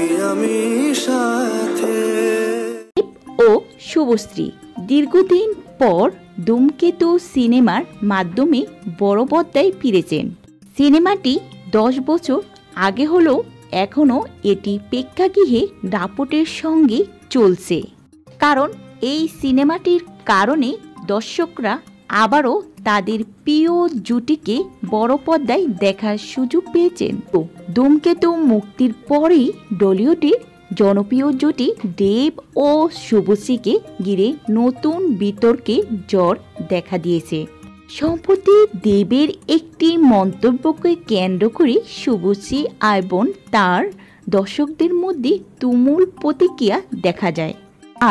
তুই আমি সাথে। ও শুভশ্রী দীর্ঘদিন পর ধূমকেতু সিনেমার মাধ্যমে বড় পর্দায় ফিরেছেন। সিনেমাটি 10 বছর আগে হলেও এখনও এটি প্রেক্ষাগৃহে দাপটের সঙ্গে চলছে। কারণ এই সিনেমাটির কারণে দর্শকরা আবারও তাদের প্রিয় জুটিকে বড় পর্দায় দেখার সুযোগ পেয়েছেন। ধূমকেতু মুক্তির পরেই টলিউডের জনপ্রিয় জুটি দেব ও শুভশ্রীকে ঘিরে নতুন বিতর্কে ঝড় দেখা দিয়েছে। সম্প্রতি দেবের একটি মন্তব্যকে কেন্দ্র করে শুভশ্রী এবং তার দর্শকদের মধ্যে তুমুল প্রতিক্রিয়া দেখা যায়।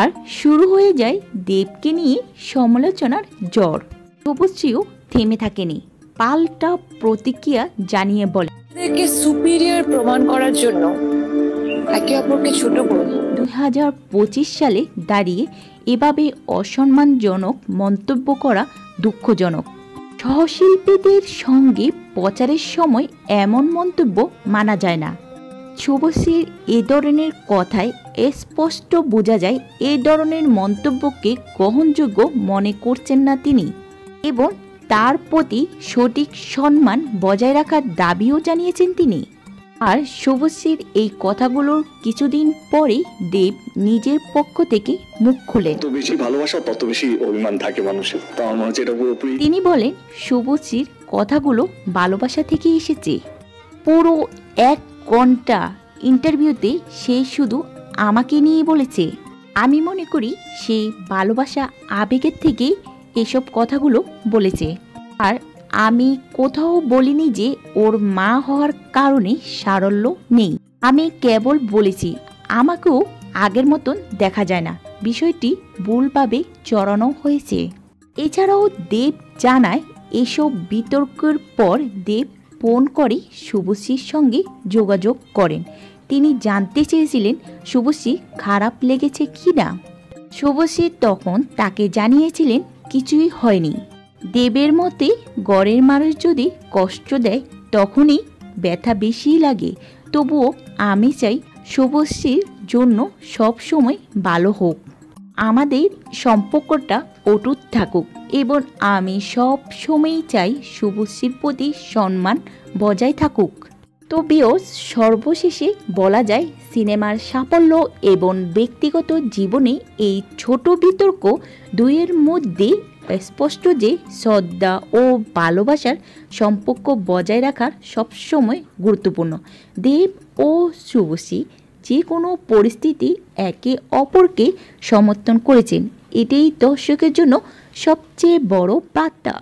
আর শুরু হয়ে যায় দেবকে নিয়ে সমালোচনার ঝড়। শুভশ্রীও থেমে থাকেনি, পাল্টা প্রতিক্রিয়া জানিয়ে বলে, এদেরকে সুপিরিয়র প্রমাণ করার জন্য একে অপরকে ছোট করে 2025 সালে দাঁড়িয়ে এভাবে অসম্মানজনক মন্তব্য করা দুঃখজনক। সহশিল্পীদের সঙ্গে প্রচারের সময় এমন মন্তব্য মানা যায় না। শুভশ্রীর এ ধরনের কথায় স্পষ্ট বোঝা যায় এ ধরনের মন্তব্যকে গ্রহণযোগ্য মনে করছেন না তিনি এবং তার প্রতি সঠিক সম্মান বজায় রাখার দাবিও জানিয়েছেন তিনি। আর শুভশ্রীর এই কথাগুলোর কিছুদিন পরেই দেব নিজের পক্ষ থেকে মুখ খোলেন। তত বেশি ভালোবাসা তত বেশি অভিমান থাকে মানুষের। তো আমার যেটা পুরোপুরি তিনি বলেন শুভশ্রীর কথাগুলো ভালোবাসা থেকে এসেছে। পুরো 1 ঘন্টা ইন্টারভিউতে সে শুধু আমাকে নিয়ে বলেছে। আমি মনে করি সে ভালোবাসা আবেগের থেকে এসব কথাগুলো বলেছে। আর আমি কোথাও বলিনি যে ওর মা হওয়ার কারণে সারল্য নেই। আমি কেবল বলেছি আমাকেও আগের মতন দেখা যায় না, বিষয়টি ভুলভাবে চড়ানো হয়েছে। এছাড়াও দেব জানায় এসব বিতর্কের পর দেব ফোন করে শুভশ্রীর সঙ্গে যোগাযোগ করেন। তিনি জানতে চেয়েছিলেন শুভশ্রী খারাপ লেগেছে কি না। শুভশ্রী তখন তাকে জানিয়েছিলেন কিছুই হয়নি। দেবের মতে ঘরের মানুষ যদি কষ্ট দেয় তখনই ব্যথা বেশি লাগে। তবুও আমি চাই শুভশ্রীর জন্য সব সময় ভালো হোক, আমাদের সম্পর্কটা অটুট থাকুক এবং আমি সব সময়ই চাই শুভশ্রীর প্রতি সম্মান বজায় থাকুক। তবেও সর্বশেষে বলা যায় সিনেমার সাফল্য এবং ব্যক্তিগত জীবনে এই ছোট বিতর্ক দুইয়ের মধ্যে স্পষ্ট যে শ্রদ্ধা ও ভালোবাসার সম্পর্ক বজায় রাখার সবসময় গুরুত্বপূর্ণ। দেব ও শুভশ্রী যে কোনো পরিস্থিতি একে অপরকে সমর্থন করেছেন, এটাই দর্শকের জন্য সবচেয়ে বড় বার্তা।